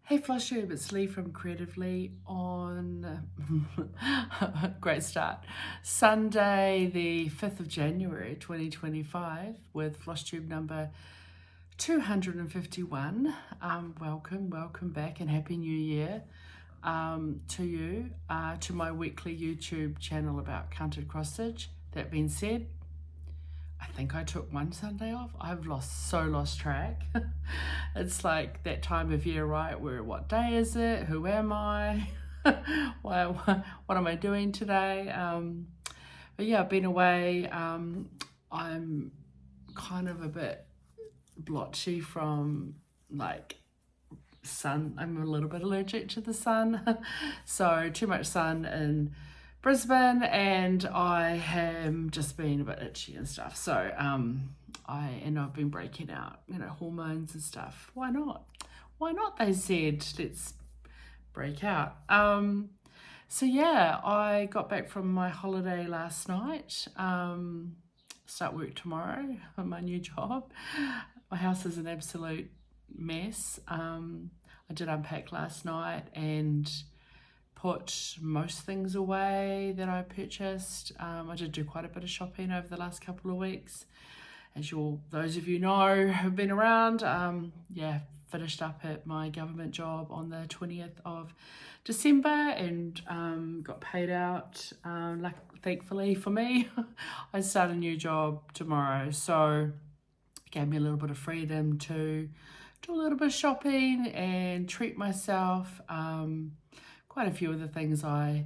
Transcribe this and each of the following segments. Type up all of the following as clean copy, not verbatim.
Hey FLOSSTUBE, it's Leigh from Creative Leigh on, great start, Sunday the 5th of January 2025 with FLOSSTUBE number 251. Welcome back and Happy New Year to you, to my weekly YouTube channel about counted cross stitch. That being said, I think I took one Sunday off. I've lost track. It's like that time of year, right? Where, what day is it? Who am I? What am I doing today? But yeah, I've been away. I'm kind of a bit blotchy from like sun. I'm a little bit allergic to the sun. So too much sun in Brisbane, and I have just been a bit itchy and stuff. So I've been breaking out, hormones and stuff. Why not? They said, let's break out. So yeah, I got back from my holiday last night. Start work tomorrow on my new job. My house is an absolute mess. I did unpack last night and put most things away that I purchased. I did do quite a bit of shopping over the last couple of weeks. As those of you know who've been around, finished up at my government job on the 20th of December and got paid out, thankfully for me. I start a new job tomorrow, so it gave me a little bit of freedom to do a little bit of shopping and treat myself. Quite a few of the things I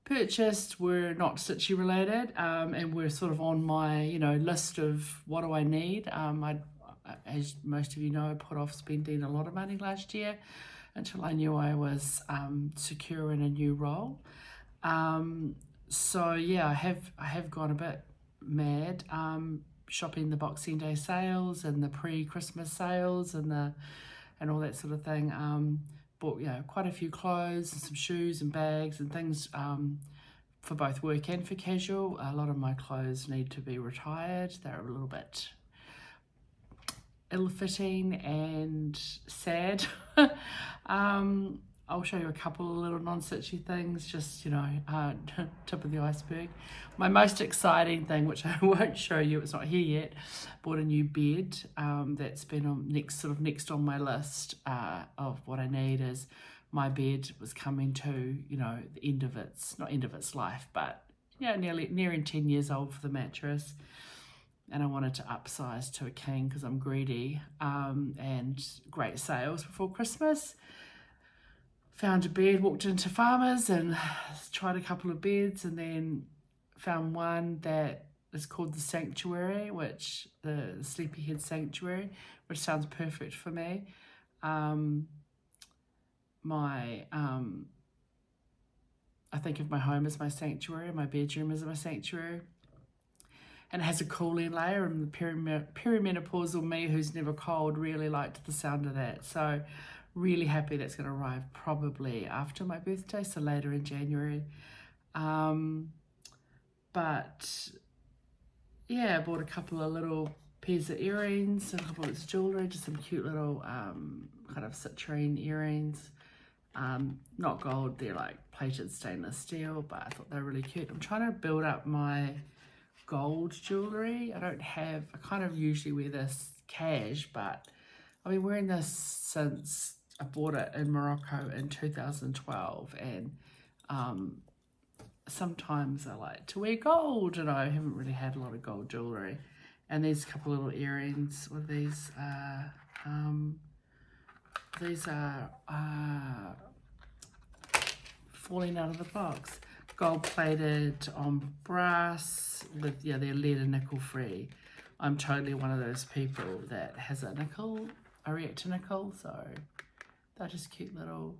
purchased were not stitchy related, and were sort of on my list of what do I need. As most of you know, I put off spending a lot of money last year until I knew I was secure in a new role. So yeah, I have gone a bit mad, shopping the Boxing Day sales and the pre-Christmas sales and all that sort of thing. Bought quite a few clothes and some shoes and bags and things for both work and for casual. A lot of my clothes need to be retired. They're a little bit ill-fitting and sad. I'll show you a couple of little non-stitchy things, just tip of the iceberg. My most exciting thing, which I won't show you, it's not here yet, bought a new bed. That's been next on my list of what I need. Is my bed was coming to the end of its life, but nearing 10 years old for the mattress, and I wanted to upsize to a king because I'm greedy. And great sales before Christmas. Found a bed, walked into Farmers and tried a couple of beds, and then found one that is called the Sanctuary, which the Sleepyhead Sanctuary, which sounds perfect for me. I think of my home as my sanctuary, my bedroom as my sanctuary. And it has a cooling layer, and the perimenopausal me, who's never cold, really liked the sound of that. So really happy that's going to arrive probably after my birthday, so later in January. But yeah, I bought a couple of little pairs of earrings, a couple of bits of jewellery, just some cute little kind of citrine earrings. Not gold, they're like plated stainless steel, but I thought they were really cute. I'm trying to build up my gold jewellery. I kind of usually wear this cash, but I've been wearing this since I bought it in Morocco in 2012, and sometimes I like to wear gold, and I haven't really had a lot of gold jewellery. And these couple little earrings with these are falling out of the box. Gold plated on brass with, they're lead and nickel free. I'm totally one of those people that has a nickel. I react to nickel, so they're just cute little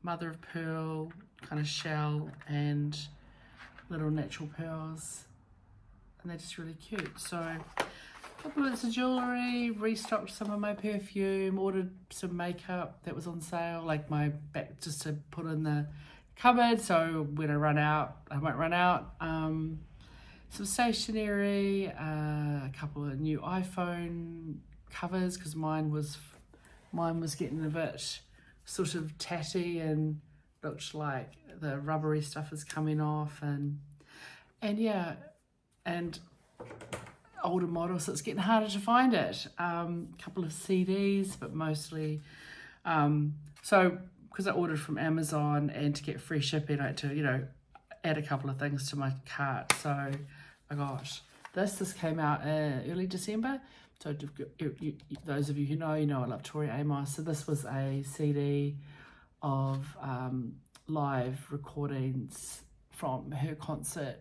mother of pearl kind of shell and little natural pearls, and they're just really cute. So a couple of bits of jewellery, restocked some of my perfume, ordered some makeup that was on sale, like my back, just to put in the cupboard, so when I run out, I won't run out. Some stationery, a couple of new iPhone covers, because mine was Mine was getting a bit sort of tatty and looked like the rubbery stuff is coming off, and yeah, and older models, so it's getting harder to find it. Couple of CDs, but mostly so because I ordered from Amazon, and to get free shipping I had to, you know, add a couple of things to my cart. So I got this came out early December. So those of you who know, you know I love Tori Amos. So this was a CD of live recordings from her concert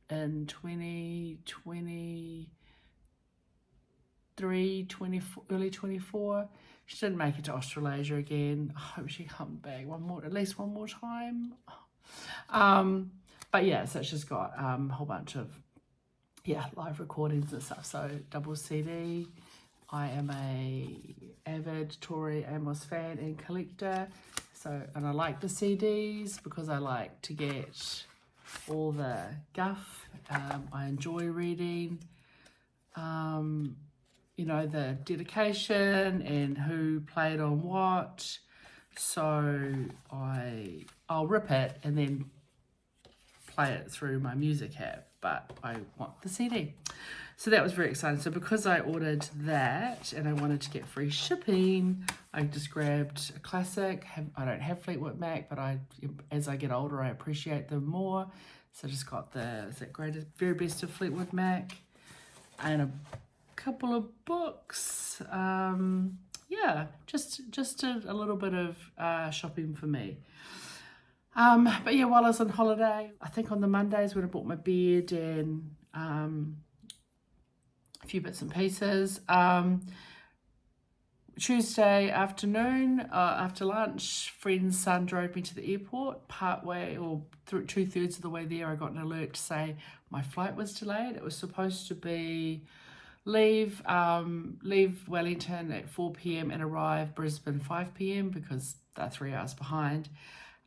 in 2023, early 24. She didn't make it to Australasia again. I hope she comes back at least one more time. But yeah, so it's just got a whole bunch of live recordings and stuff. So double CD. I am a avid Tori Amos fan and collector. So, and I like the CDs because I like to get all the guff. I enjoy reading, you know, the dedication and who played on what. So I'll rip it and then play it through my music app, but I want the CD. So that was very exciting. So because I ordered that and I wanted to get free shipping, I just grabbed a classic. I don't have Fleetwood Mac, but as I get older, I appreciate them more. So I just got the very best of Fleetwood Mac and a couple of books. Yeah, just a little bit of shopping for me. But yeah, while I was on holiday, I think on the Mondays when I bought my bed and a few bits and pieces. Tuesday afternoon, after lunch, friend's son drove me to the airport. Partway, or through 2/3 of the way there, I got an alert to say my flight was delayed. It was supposed to be leave Wellington at 4 p.m. and arrive Brisbane 5 p.m. because they're 3 hours behind.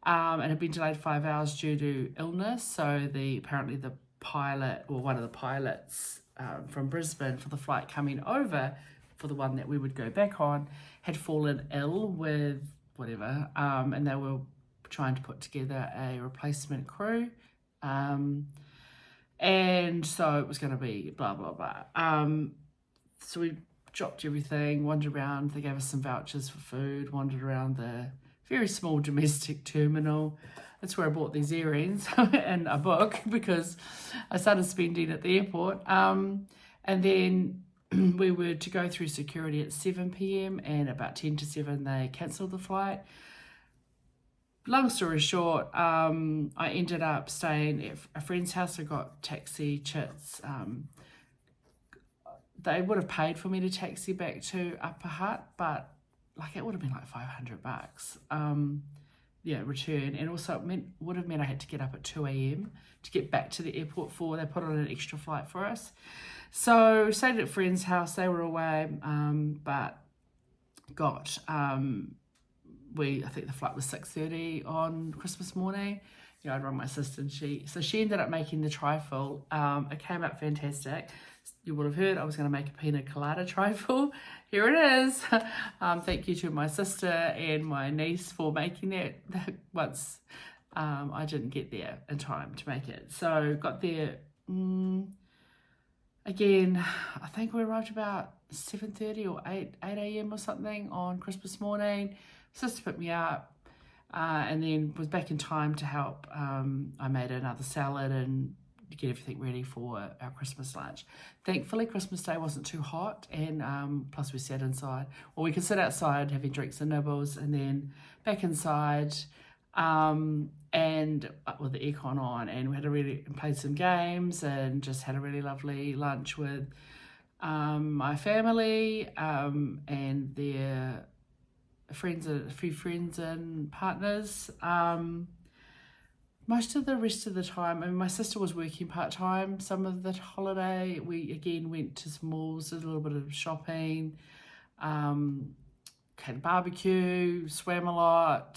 And had been delayed 5 hours due to illness. So apparently the pilot, or one of the pilots from Brisbane for the flight coming over for the one that we would go back on, had fallen ill with whatever, and they were trying to put together a replacement crew. And so it was going to be blah, blah, blah. So we dropped everything, wandered around. They gave us some vouchers for food, wandered around the very small domestic terminal. That's where I bought these earrings and a book because I started spending at the airport. And then we were to go through security at 7 p.m. and about 10 to 7 they cancelled the flight. Long story short, I ended up staying at a friend's house. I got taxi chits. They would have paid for me to taxi back to Upper Hutt, but like it would have been like $500. Return, and also it would have meant I had to get up at 2 a.m. to get back to the airport they put on an extra flight for us. So stayed at a friend's house. They were away, but got I think the flight was 6:30 on Christmas morning. You know, I'd run my sister, and she ended up making the trifle. It came out fantastic. You would have heard I was going to make a pina colada trifle. Here it is. Thank you to my sister and my niece for making it. Once I didn't get there in time to make it. So got there, again, I think we arrived about 7:30 or 8 a.m. or something on Christmas morning. Sister picked me up and then was back in time to help. I made another salad and get everything ready for our Christmas lunch. Thankfully, Christmas Day wasn't too hot, and plus we sat inside. Well, we could sit outside having drinks and nibbles, and then back inside, and with the aircon on, and we had played some games, and just had a really lovely lunch with my family and their friends, a few friends and partners. Most of the rest of the time, my sister was working part-time. Some of the holiday, we again went to some malls, did a little bit of shopping, had a barbecue, swam a lot,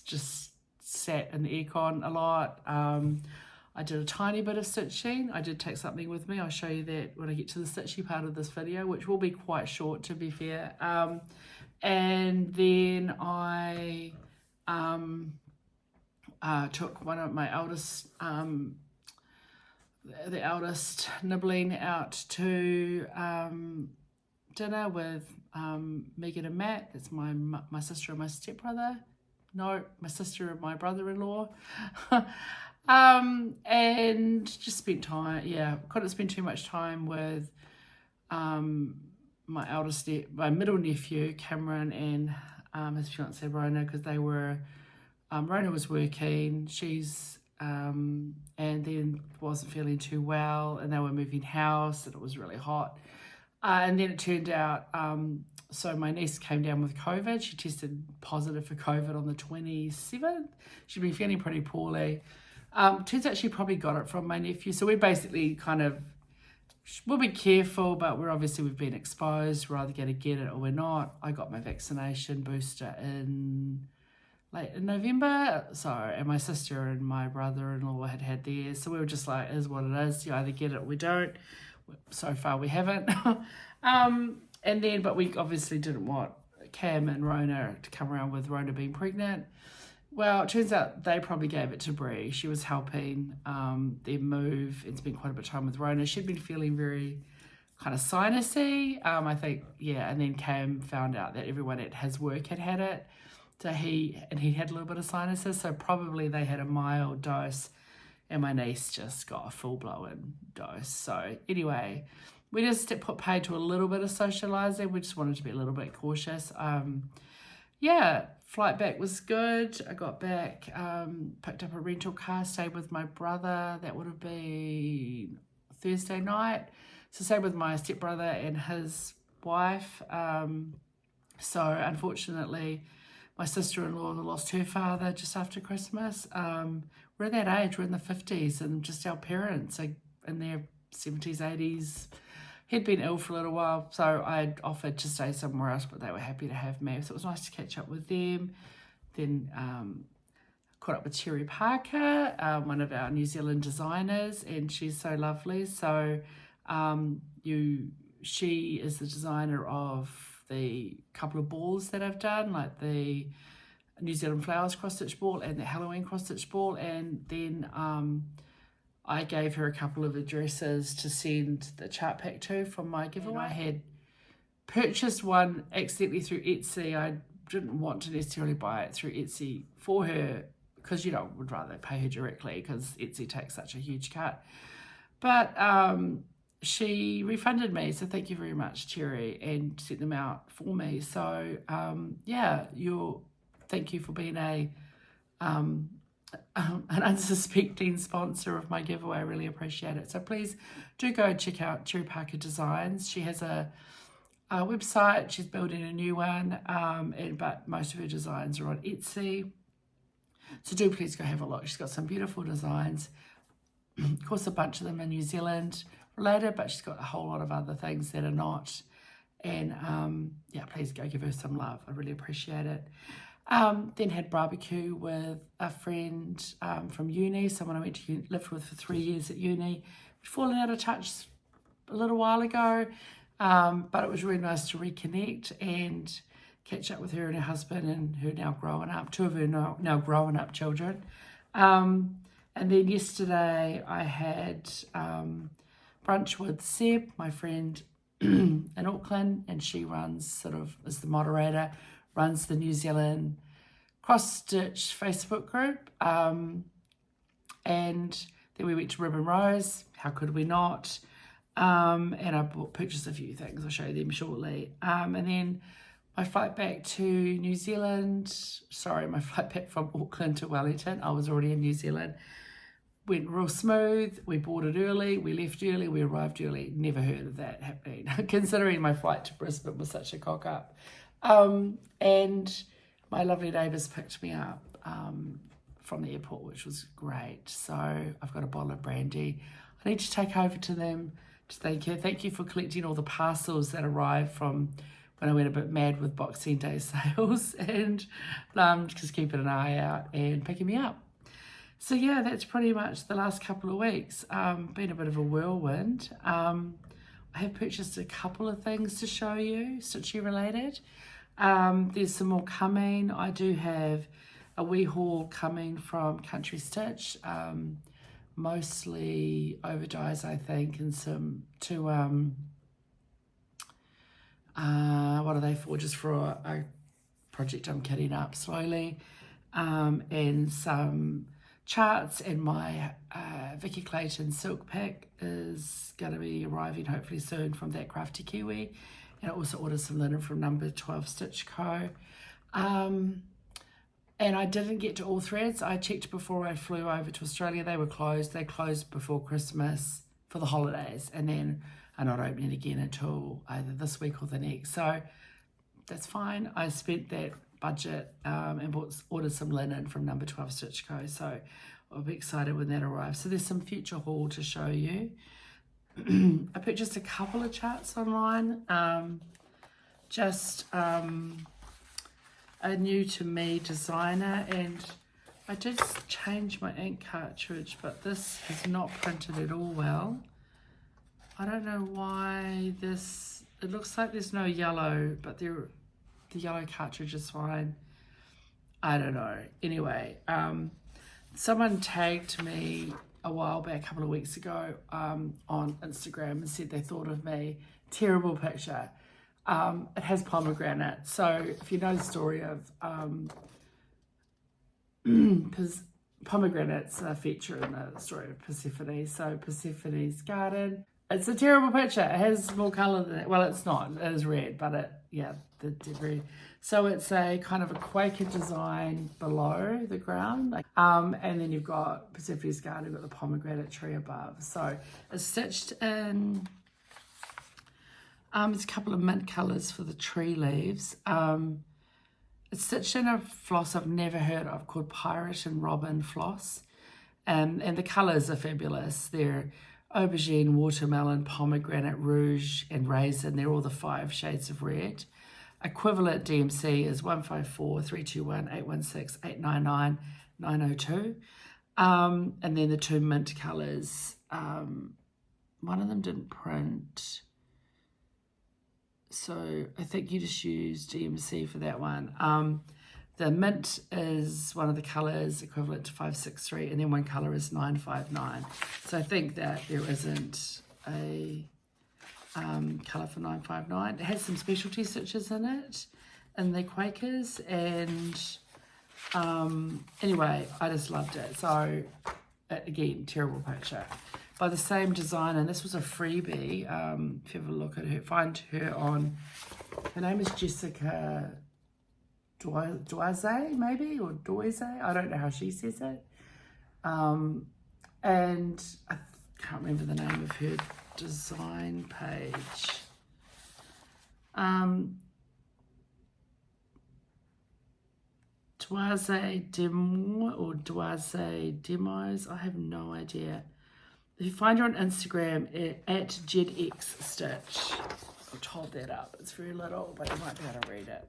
just sat in the aircon a lot. I did a tiny bit of stitching. I did take something with me. I'll show you that when I get to the stitchy part of this video, which will be quite short to be fair. And then I took one of my eldest, the eldest Nibbling, out to dinner with Megan and Matt. That's my sister and my stepbrother. No, my sister and my brother-in-law. And just spent time, couldn't spend too much time with my middle nephew, Cameron, and his fiancée, Rona, because they were, Rona was working, and then wasn't feeling too well, and they were moving house, and it was really hot. And then it turned out, so my niece came down with COVID. She tested positive for COVID on the 27th. She'd been feeling pretty poorly. Turns out she probably got it from my nephew. So we're basically we'll be careful, but we've been exposed. We're either going to get it or we're not. I got my vaccination booster late in November. And my sister and my brother-in-law had theirs. So we were just like, it is what it is. You either get it or we don't. So far we haven't. But we obviously didn't want Cam and Rona to come around with Rona being pregnant. Well, it turns out they probably gave it to Brie. She was helping them move and spent quite a bit of time with Rona. She'd been feeling very kind of sinusy, I think, and then Cam found out that everyone at his work had it. So he had a little bit of sinuses, so probably they had a mild dose, and my niece just got a full-blown dose. So anyway, we just put paid to a little bit of socialising. We just wanted to be a little bit cautious. Flight back was good. I got back, picked up a rental car, stayed with my brother. That would have been Thursday night. So stayed with my stepbrother and his wife. So unfortunately, my sister-in-law lost her father just after Christmas. We're at that age, we're in the 50s, and just our parents are in their 70s, 80s. He'd been ill for a little while, so I offered to stay somewhere else, but they were happy to have me. So it was nice to catch up with them. Then caught up with Terry Parker, one of our New Zealand designers, and she's so lovely. So she is the designer of the couple of balls that I've done, like the New Zealand Flowers cross-stitch ball and the Halloween cross-stitch ball. And then I gave her a couple of addresses to send the chart pack to from my giveaway. I had purchased one accidentally through Etsy. I didn't want to necessarily buy it through Etsy for her because, would rather pay her directly because Etsy takes such a huge cut. But she refunded me, so thank you very much, Terry, and sent them out for me. So, thank you for being an unsuspecting sponsor of my giveaway. I really appreciate it. So please do go check out Terry Parker Designs. She has a website. She's building a new one, but most of her designs are on Etsy. So do please go have a look. She's got some beautiful designs. Of course, a bunch of them are New Zealand related, but she's got a whole lot of other things that are not. And please go give her some love. I really appreciate it. Then had barbecue with a friend from uni, someone I went to lived with for 3 years at uni. We'd fallen out of touch a little while ago, but it was really nice to reconnect and catch up with her and her husband and her now growing up, two of her now growing up children. And then yesterday I had brunch with Seb, my friend in Auckland, and she runs as the moderator, runs the New Zealand cross-stitch Facebook group. And then we went to Ribbon Rose. How could we not? And I purchased a few things. I'll show you them shortly. And then my flight back to New Zealand, my flight back from Auckland to Wellington. I was already in New Zealand. Went real smooth. We boarded early. We left early. We arrived early. Never heard of that happening, considering my flight to Brisbane was such a cock-up. And my lovely neighbours picked me up from the airport, which was great. So I've got a bottle of brandy. I need to take over to them to thank you. Thank you for collecting all the parcels that arrived from when I went a bit mad with Boxing Day sales, and just keeping an eye out and picking me up. So that's pretty much the last couple of weeks. Been a bit of a whirlwind. I have purchased a couple of things to show you, stitchy related. There's some more coming. I do have a wee haul coming from Country Stitch, mostly overdyes, I think, and some what are they for? Just for a project I'm kitting up slowly, and some charts, and my Vicky Clayton silk pack is going to be arriving hopefully soon from that Crafty Kiwi, and I also ordered some linen from Number 12 Stitch Co. And I didn't get to all threads. I checked before I flew over to Australia. They were closed. They closed before Christmas for the holidays, and then are not opening again until either this week or the next. So that's fine. I spent that budget and ordered some linen from Number 12 Stitch Co. So I'll be excited when that arrives. So there's some future haul to show you. I purchased a couple of charts online. A new to me designer, and I did change my ink cartridge, but this is not printed at all well. I don't know why this, it looks like there's no yellow, but the yellow cartridge is fine. I don't know. Anyway, someone tagged me a while back, a couple of weeks ago, on Instagram, and said they thought of me. Terrible picture. It has pomegranate. So if you know the story of, because pomegranates feature in the story of Persephone. So Persephone's garden. It's a terrible picture. It has more colour than it. Well, it's not. It is red, but the red. So it's a kind of a Quaker design below the ground. And then you've got Persephone's garden, you've got the pomegranate tree above. So it's stitched in... there's a couple of mint colours for the tree leaves. It's stitched in a floss I've never heard of called Pirate and Robin floss. And the colours are fabulous. They're aubergine, watermelon, pomegranate, rouge, and raisin. They're all the 5 shades of red. Equivalent DMC is 154 321 816 899 902. And then the 2 mint colours. One of them didn't print. So I think you just use DMC for that one. The mint is one of the colours equivalent to 563, and then one colour is 959. So I think that there isn't a colour for 959. It has some specialty stitches in it, and the Quakers, and anyway, I just loved it. So again, terrible picture. By the same designer, and this was a freebie. If you ever look at her, find her on, her name is Jessica Doise, maybe, or Doise, I don't know how she says it. And I can't remember the name of her design page. Doise Demo or Doise Demos, I have no idea. If you find her on Instagram at JedXStitch, I'll hold that up. It's very little, but you might be able to read it.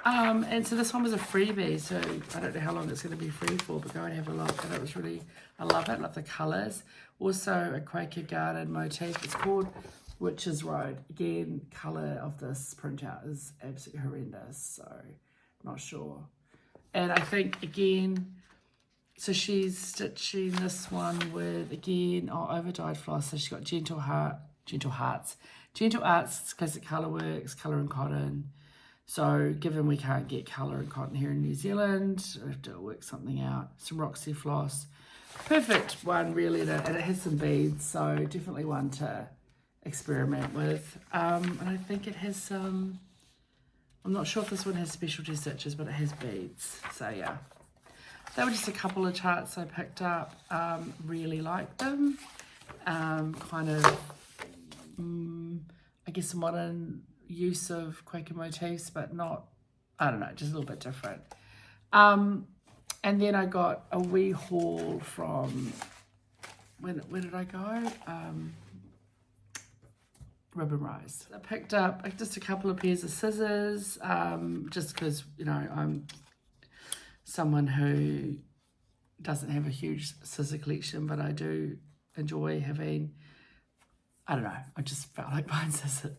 And so this one was a freebie, so I don't know how long it's going to be free for, but go and have a look. And it was really, I love it, love the colours. Also a Quaker garden motif. It's called Witch's Road. Again, colour of this printout is absolutely horrendous, so not sure. And I think, again, so she's stitching this one with, again, overdyed floss. So she's got Gentle Hearts, Classic Colour Works, Colour and Cotton. So given we can't get colour and cotton here in New Zealand, I have to work something out. Some Roxy floss. Perfect one, really, and it has some beads, so definitely one to experiment with. And I think it has some... I'm not sure if this one has specialty stitches, but it has beads. So yeah, they were just a couple of charts I picked up. Really liked them. Kind of, I guess, a modern use of Quaker motifs, but not, I don't know, just a little bit different. And then I got a wee haul from, where did I go? Ribbon Rose. I picked up just a couple of pairs of scissors, just because, you know, I'm someone who doesn't have a huge scissor collection, but I do enjoy having I don't know, I just felt like buying scissors.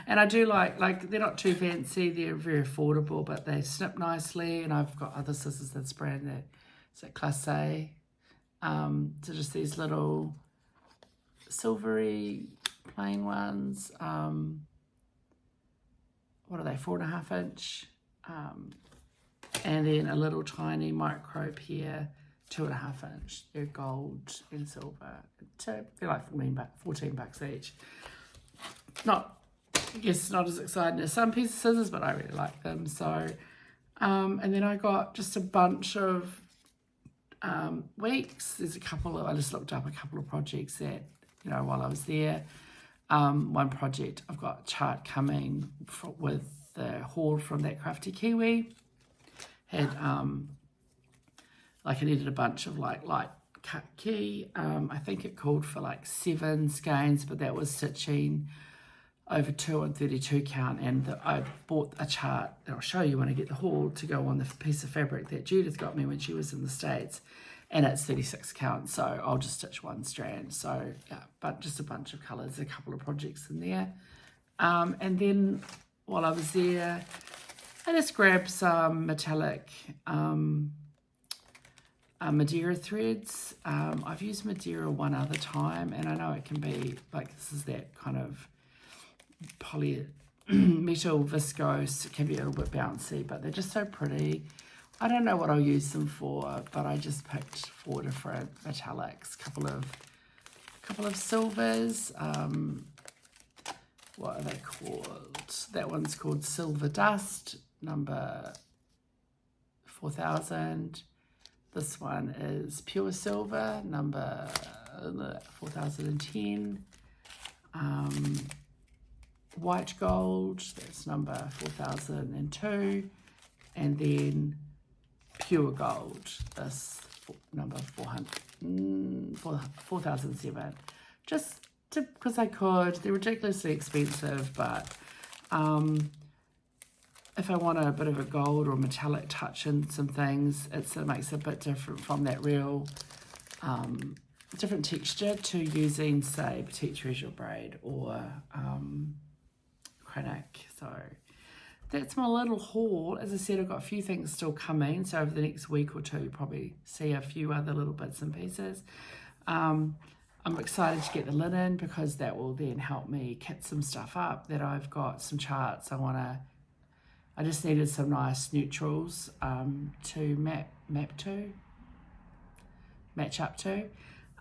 And I do like they're not too fancy, they're very affordable, but they snip nicely. And I've got other scissors that's brand that, is it Classe? So just these little silvery plain ones. What are they, 4.5 inch? And then a little tiny micro pair, 2.5 inch. They're gold and silver. So they're like $14 each. Not, I guess, not as exciting as some pieces of scissors, but I really like them. So, and then I got just a bunch of weeks. There's a couple of, I just looked up a couple of projects that, you know, while I was there. One project, I've got a chart coming with the haul from that Crafty Kiwi. Had, like I needed a bunch of like light cut key. I think it called for like 7 skeins, but that was stitching over 2 and 32 count. And I bought a chart that I'll show you when I get the haul to go on the piece of fabric that Judith got me when she was in the States. And it's 36 count, so I'll just stitch 1 strand. So yeah, but just a bunch of colours, a couple of projects in there. And then while I was there, I just grabbed some metallic Madeira threads. I've used Madeira one other time, and I know it can be like, this is that kind of metal viscose. It can be a little bit bouncy, but they're just so pretty. I don't know what I'll use them for, but I just picked 4 different metallics, couple of silvers. What are they called? That one's called Silver Dust, number 4000. This one is Pure Silver, number 4010. White Gold, that's number 4002. And then Pure Gold, this number 4007. Just because I could. They're ridiculously expensive, but if I want a bit of a gold or metallic touch in some things, it makes it a bit different from that real different texture to using, say, Petite Treasure braid or Kranach. So that's my little haul. As I said, I've got a few things still coming, so over the next week or two, you'll probably see a few other little bits and pieces. I'm excited to get the linen because that will then help me kit some stuff up. That I've got some charts I just needed some nice neutrals to match up to.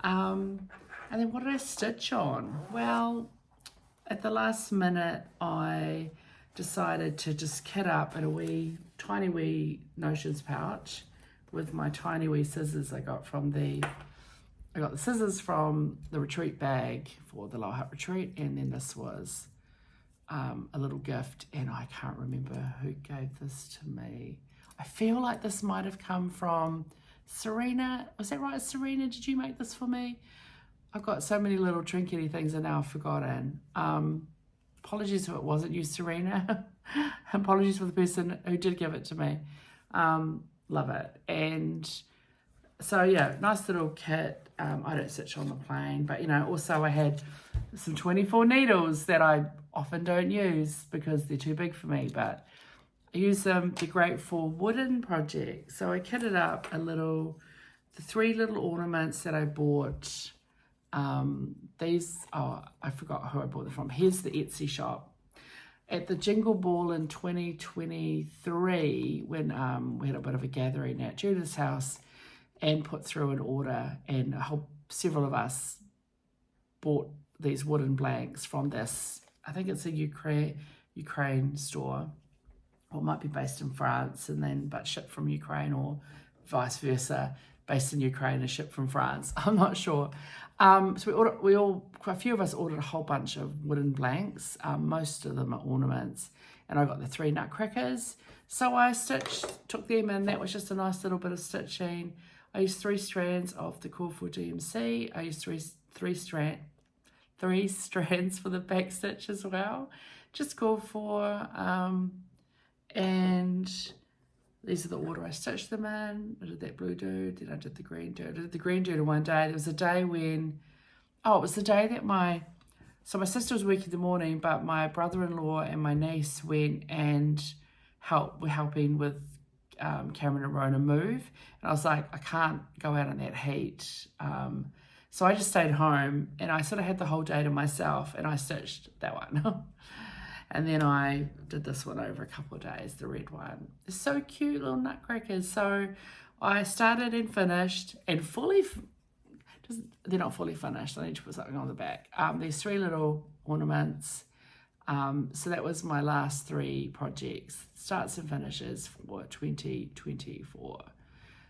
And then what did I stitch on? Well, at the last minute, I decided to just kit up in a tiny wee notions pouch with my tiny wee scissors I got the scissors from the retreat bag for the Lower Hutt retreat, and then this was a little gift, and I can't remember who gave this to me. I feel like this might have come from Serena. Was that right, Serena? Did you make this for me? I've got so many little trinkety things and now I've forgotten. Apologies if it wasn't you, Serena. Apologies for the person who did give it to me. Love it. And so yeah, nice little kit. I don't stitch on the plane, but you know, also I had some 24 needles that I often don't use because they're too big for me, but I use them. They're great for wooden projects. So I kitted up the 3 little ornaments that I bought. I forgot who I bought them from. Here's the Etsy shop. At the Jingle Ball in 2023, when we had a bit of a gathering at Judith's house and put through an order, and several of us bought these wooden blanks from this, I think it's a Ukraine store, or it might be based in France, but shipped from Ukraine, or vice versa, based in Ukraine and shipped from France. I'm not sure. So a few of us ordered a whole bunch of wooden blanks. Most of them are ornaments, and I got the 3 Nutcrackers. So I took them in. That was just a nice little bit of stitching. I used 3 strands of the Core for DMC. I used three strands for the back stitch as well. Just Core for, and these are the order I stitched them in. I did that blue dude, then I did the green dude. I did the green dude in one day. There was a day when, it was the day that my So my sister was working in the morning, but my brother-in-law and my niece went and were helping with Cameron and Rona move. And I was like, I can't go out in that heat. So I just stayed home and I sort of had the whole day to myself and I stitched that one. And then I did this one over a couple of days, the red one. It's so cute, little nutcrackers. So I started and finished and they're not fully finished. I need to put something on the back. There's 3 little ornaments. So that was my last 3 projects, starts and finishes for 2024.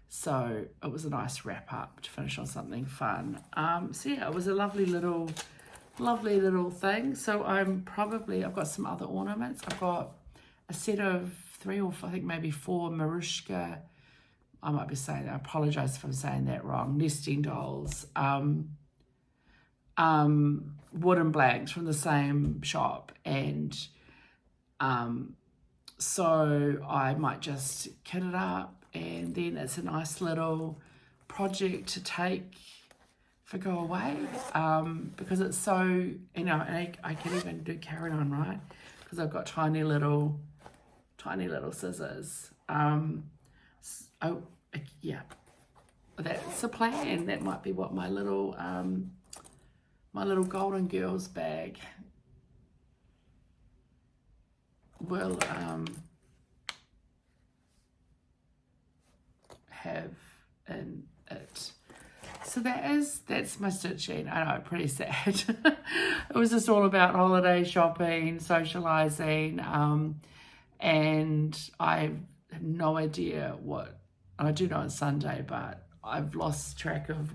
So it was a nice wrap up to finish on something fun. So yeah, it was a lovely little thing. So I've got some other ornaments. I've got a set of 3 or I think maybe 4 Marushka, I might be saying, I apologize if I'm saying that wrong, nesting dolls, wooden blanks from the same shop. And so I might just kit it up, and then it's a nice little project to take for go away, because it's so, you know, and I can even do carry on, right? Because I've got tiny little scissors. Yeah, that's a plan. That might be what my little Golden Girls bag will have in it. So that's my stitching. I know, pretty sad. It was just all about holiday shopping, socializing, and I have no idea what, I do know it's Sunday, but I've lost track of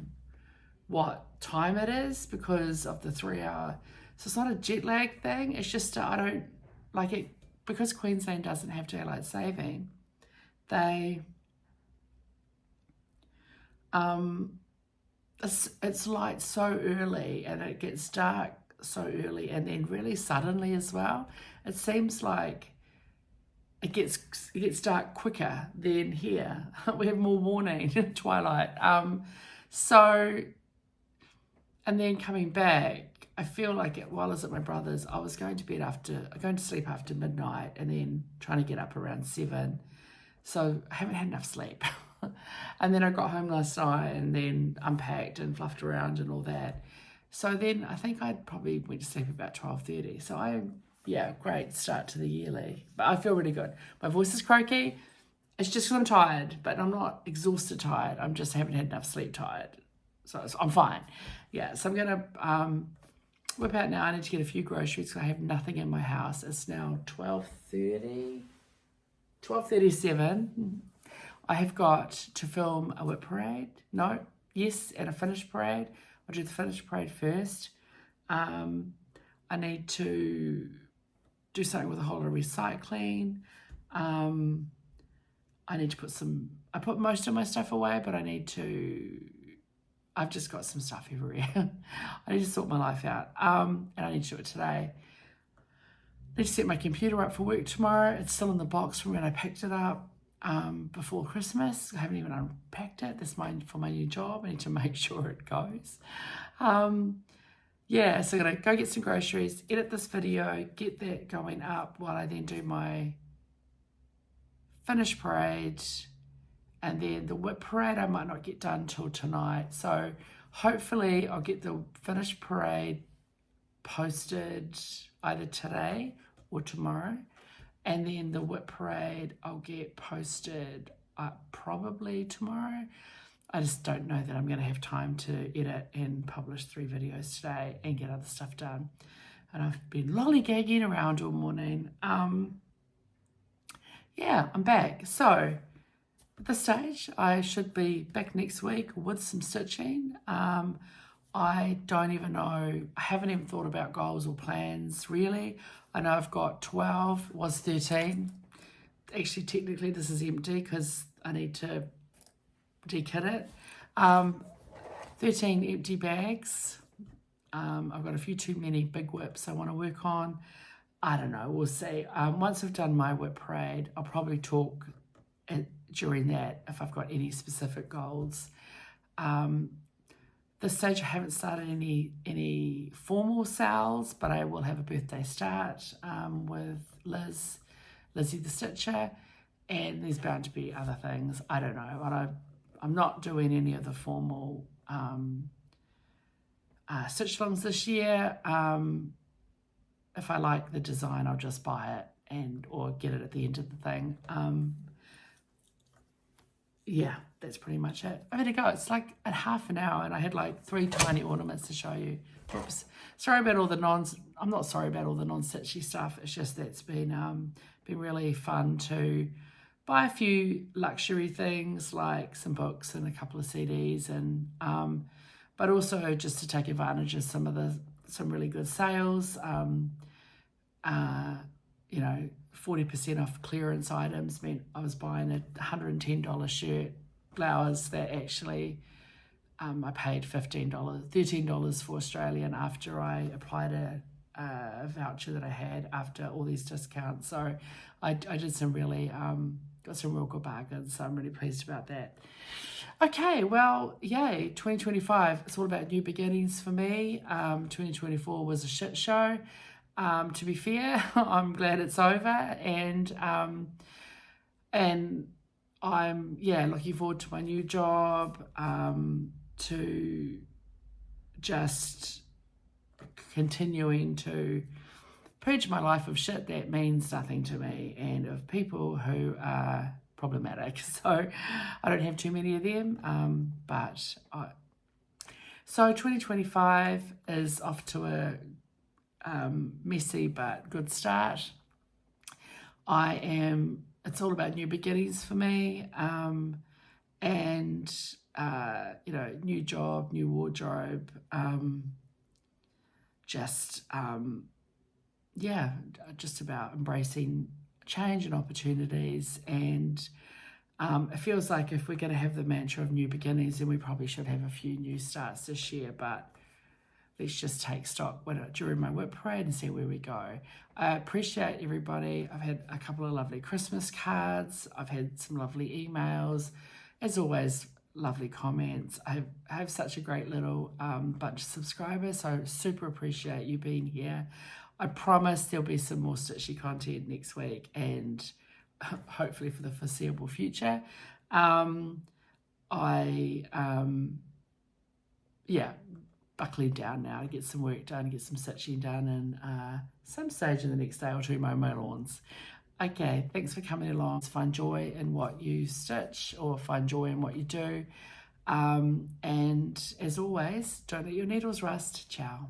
what time it is because of the 3-hour. So it's not a jet lag thing. It's just, I don't like it because Queensland doesn't have daylight saving. It's light so early and it gets dark so early and then really suddenly as well. It seems like it gets dark quicker than here. We have more morning, twilight. So, and then coming back, I feel like while I was at my brother's, I was going to sleep after midnight and then trying to get up around 7. So I haven't had enough sleep. And then I got home last night and then unpacked and fluffed around and all that. So then I think I probably went to sleep about 12:30. So great start to the yearly. But I feel really good. My voice is croaky. It's just because I'm tired, but I'm not exhausted tired. I'm just haven't had enough sleep tired. So I'm fine. Yeah, so I'm going to whip out now. I need to get a few groceries because I have nothing in my house. It's now 12:37. I have got to film a whip parade. And a finish parade. I'll do the finish parade first. I need to do something with a whole lot of recycling. I need to I put most of my stuff away, but I've just got some stuff everywhere. I need to sort my life out. And I need to do it today. I need to set my computer up for work tomorrow. It's still in the box from when I picked it up before Christmas. I haven't even unpacked it. That's for my new job. I need to make sure it goes. So I'm going to go get some groceries, edit this video, get that going up while I then do my finish parade. And then the whip parade I might not get done till tonight. So hopefully I'll get the finish parade posted either today or tomorrow. And then the whip parade I'll get posted probably tomorrow. I just don't know that I'm going to have time to edit and publish 3 videos today and get other stuff done. And I've been lollygagging around all morning. I'm back. So at this stage, I should be back next week with some stitching. I don't even know, I haven't even thought about goals or plans really. I know I've got 12, it was 13. Actually, technically this is empty because I need to de-kit it. 13 empty bags. I've got a few too many big whips I want to work on. I don't know, we'll see. Once I've done my whip parade, I'll probably talk during that if I've got any specific goals. this stage I haven't started any formal sales, but I will have a birthday start with Lizzie the Stitcher, and there's bound to be other things. I don't know, but I'm not doing any of the formal stitch-alongs this year. If I like the design, I'll just buy it or get it at the end of the thing. Yeah, that's pretty much it. I better go. It's like at half an hour, and I had like 3 tiny ornaments to show you. Oops. Sorry about all the I'm not sorry about all the non-stitchy stuff. It's just that it's been really fun to buy a few luxury things like some books and a couple of CDs, and but also just to take advantage of some really good sales. 40% off clearance items meant I was buying a $110 shirt, blouse that actually I paid $13 for Australian after I applied a voucher that I had after all these discounts. So I did some really, got some real good bargains, so I'm really pleased about that. Okay, well, yay, 2025, it's all about new beginnings for me. 2024 was a shit show. To be fair, I'm glad it's over, and I'm looking forward to my new job, to just continuing to purge my life of shit that means nothing to me and of people who are problematic. So I don't have too many of them, so 2025 is off to a messy but good start. It's all about new beginnings for me, new job, new wardrobe, just about embracing change and opportunities. And it feels like if we're going to have the mantra of new beginnings, then we probably should have a few new starts this year, but let's just take stock during my work parade and see where we go. I appreciate everybody. I've had a couple of lovely Christmas cards. I've had some lovely emails. As always, lovely comments. I have such a great little bunch of subscribers, so I super appreciate you being here. I promise there'll be some more stitchy content next week and hopefully for the foreseeable future. Buckling down now to get some work done, get some stitching done, and some stage in the next day or two mow my lawns. Okay, thanks for coming along. Find joy in what you stitch or find joy in what you do. And as always, don't let your needles rust. Ciao.